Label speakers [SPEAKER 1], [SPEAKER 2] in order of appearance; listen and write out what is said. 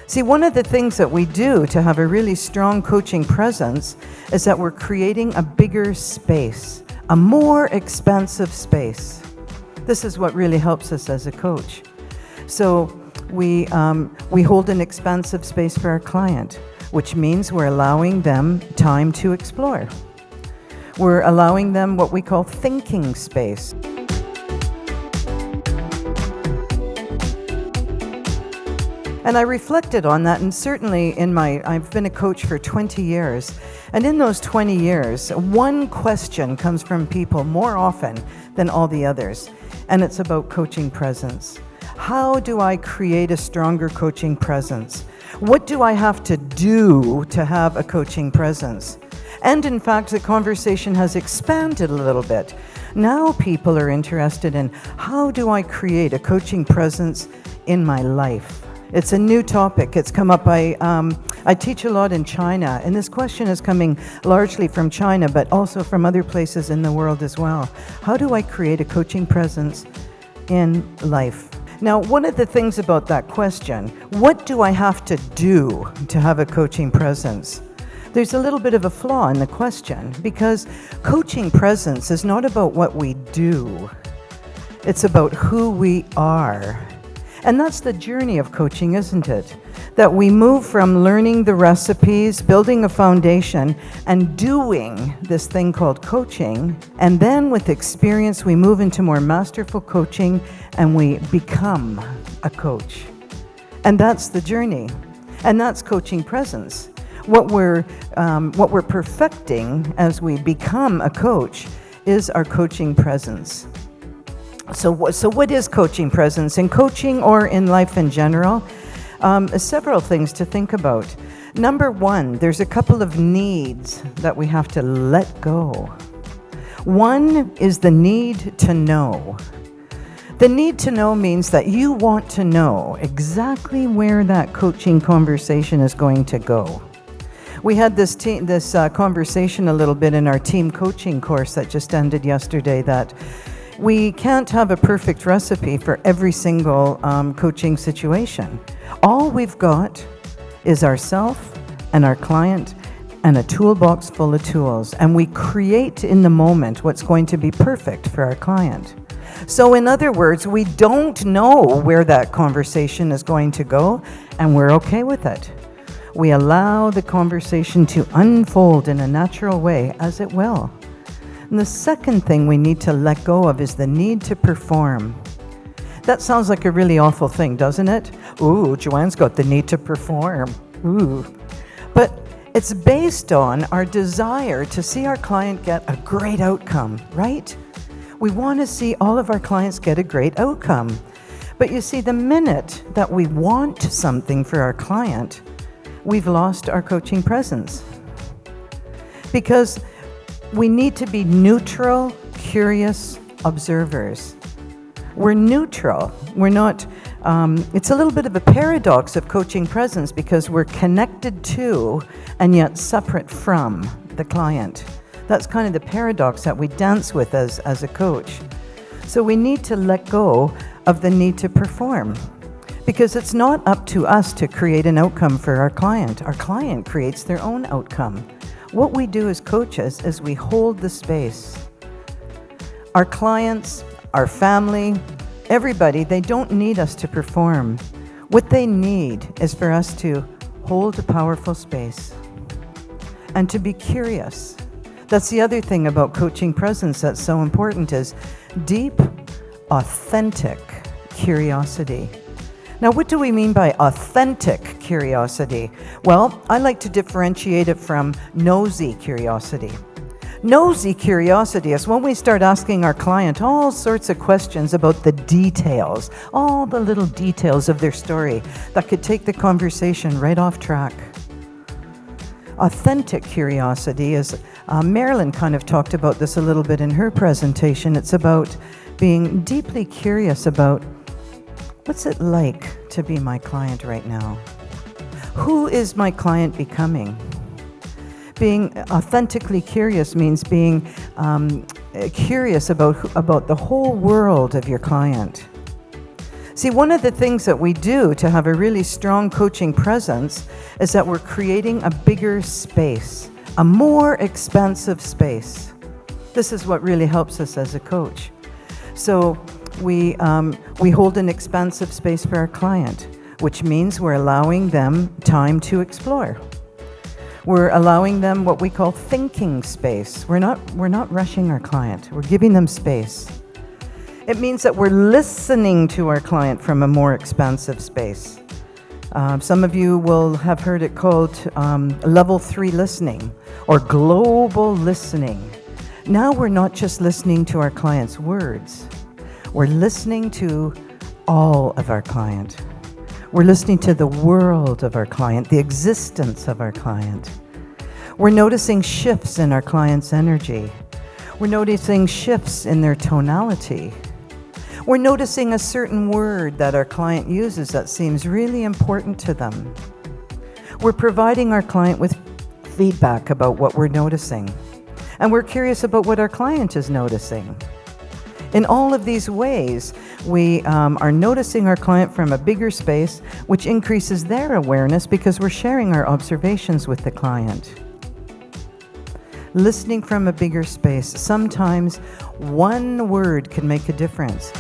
[SPEAKER 1] See, one of the things that we do to have a really strong coaching presence is that we're creating a bigger space, a more expansive space. This is what really helps us as a coach. So we hold an expansive space for our client, which means we're allowing them time to explore. We're allowing them what we call thinking space. And I reflected on that, and certainly I've been a coach for 20 years, and in those 20 years, one question comes from people more often than all the others, and it's about coaching presence. How do I create a stronger coaching presence? What do I have to do to have a coaching presence? And in fact, the conversation has expanded a little bit. Now people are interested in, how do I create a coaching presence in my life? It's a new topic. It's come up. I teach a lot in China, and this question is coming largely from China, but also from other places in the world as well. How do I create a coaching presence in life? Now, one of the things about that question, what do I have to do to have a coaching presence? There's a little bit of a flaw in the question, because coaching presence is not about what we do. It's about who we are. And that's the journey of coaching, isn't it? That we move from learning the recipes, building a foundation, and doing this thing called coaching. And then with experience, we move into more masterful coaching and we become a coach. And that's the journey. And that's coaching presence. What we're perfecting as we become a coach is our coaching presence. So what is coaching presence? In coaching or in life in general, several things to think about. Number one, there's a couple of needs that we have to let go. One is the need to know. The need to know means that you want to know exactly where that coaching conversation is going to go. We had this conversation a little bit in our team coaching course that just ended yesterday, that we can't have a perfect recipe for every single coaching situation. All we've got is ourself and our client and a toolbox full of tools, and we create in the moment what's going to be perfect for our client. So in other words, we don't know where that conversation is going to go, and we're okay with it. We allow the conversation to unfold in a natural way, as it will. And the second thing we need to let go of is the need to perform. That sounds like a really awful thing, doesn't it? Ooh, Joanne's got the need to perform. Ooh. But it's based on our desire to see our client get a great outcome, right? We want to see all of our clients get a great outcome. But you see, the minute that we want something for our client, we've lost our coaching presence. Because we need to be neutral, curious observers. We're neutral. We're not, it's a little bit of a paradox of coaching presence, because we're connected to and yet separate from the client. That's kind of the paradox that we dance with as a coach. So we need to let go of the need to perform, because it's not up to us to create an outcome for our client. Our client creates their own outcome. What we do as coaches is we hold the space. Our clients, our family, everybody, they don't need us to perform. What they need is for us to hold a powerful space and to be curious. That's the other thing about coaching presence that's so important, is deep, authentic curiosity. Now, what do we mean by authentic curiosity? Well, I like to differentiate it from nosy curiosity. Nosy curiosity is when we start asking our client all sorts of questions about the details, all the little details of their story that could take the conversation right off track. Authentic curiosity is, Marilyn kind of talked about this a little bit in her presentation. It's about being deeply curious about, what's it like to be my client right now? Who is my client becoming? Being authentically curious means being curious about the whole world of your client. See, one of the things that we do to have a really strong coaching presence is that we're creating a bigger space, a more expansive space. This is what really helps us as a coach. So we hold an expansive space for our client, which means we're allowing them time to explore. We're allowing them what we call thinking space. We're not rushing our client. We're giving them space. It means that we're listening to our client from a more expansive space. Some of you will have heard it called level 3 listening or global listening. Now we're not just listening to our client's words. We're listening to all of our client. We're listening to the world of our client, the existence of our client. We're noticing shifts in our client's energy. We're noticing shifts in their tonality. We're noticing a certain word that our client uses that seems really important to them. We're providing our client with feedback about what we're noticing. And we're curious about what our client is noticing. In all of these ways, we are noticing our client from a bigger space, which increases their awareness because we're sharing our observations with the client. Listening from a bigger space, sometimes one word can make a difference.